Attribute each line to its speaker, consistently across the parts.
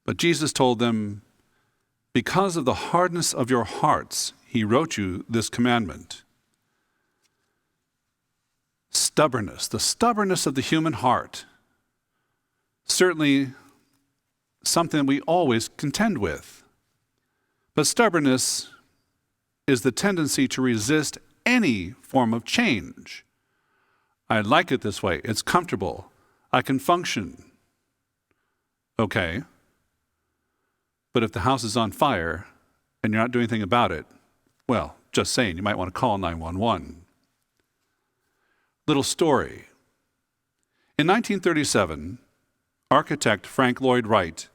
Speaker 1: But Jesus told them, "Because of the hardness of your hearts, he wrote you this commandment." Stubbornness, the stubbornness of the human heart, certainly something we always contend with. But stubbornness is the tendency to resist any form of change. I like it this way. It's comfortable. I can function. Okay. But if the house is on fire and you're not doing anything about it, well, just saying, you might want to call 911. Little story. In 1937, architect Frank Lloyd Wright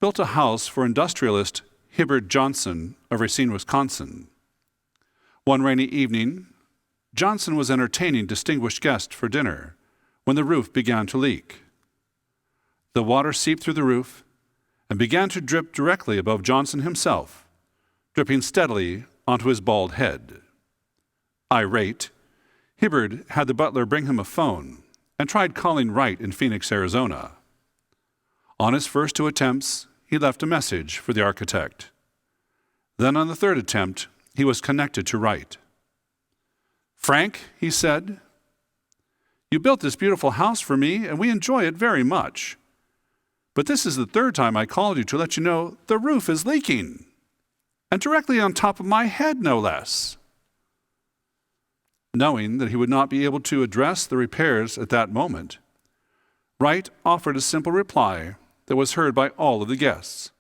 Speaker 1: built a house for industrialist Hibbard Johnson of Racine, Wisconsin. One rainy evening, Johnson was entertaining distinguished guests for dinner when the roof began to leak. The water seeped through the roof and began to drip directly above Johnson himself, dripping steadily onto his bald head. Irate, Hibbard had the butler bring him a phone and tried calling Wright in Phoenix, Arizona. On his first 2 attempts, he left a message for the architect. Then on the 3rd attempt, he was connected to Wright. "Frank," he said, "you built this beautiful house for me, and we enjoy it very much. But this is the 3rd time I called you to let you know the roof is leaking, and directly on top of my head, no less." Knowing that he would not be able to address the repairs at that moment, Wright offered a simple reply that was heard by all of the guests.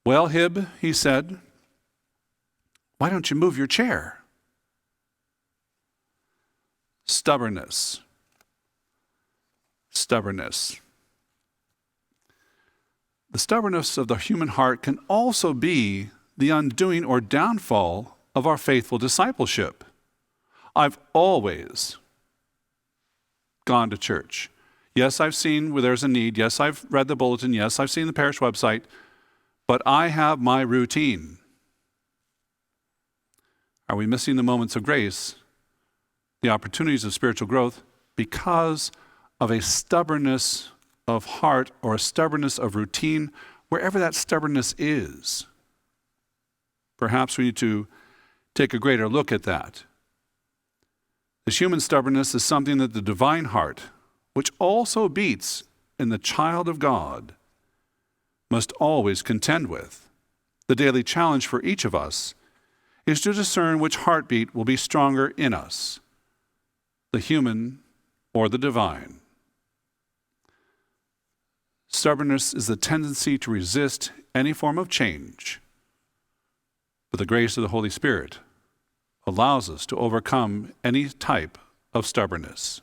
Speaker 1: "Well, Hib," he said, "why don't you move your chair?" Stubbornness. Stubbornness. The stubbornness of the human heart can also be the undoing or downfall of our faithful discipleship. I've always gone to church. Yes, I've seen where there's a need. Yes, I've read the bulletin. Yes, I've seen the parish website. But I have my routine. Are we missing the moments of grace, the opportunities of spiritual growth, because of a stubbornness of heart or a stubbornness of routine, wherever that stubbornness is? Perhaps we need to take a greater look at that. This human stubbornness is something that the divine heart, which also beats in the child of God, must always contend with. The daily challenge for each of us is to discern which heartbeat will be stronger in us, the human or the divine. Stubbornness is the tendency to resist any form of change, but the grace of the Holy Spirit allows us to overcome any type of stubbornness.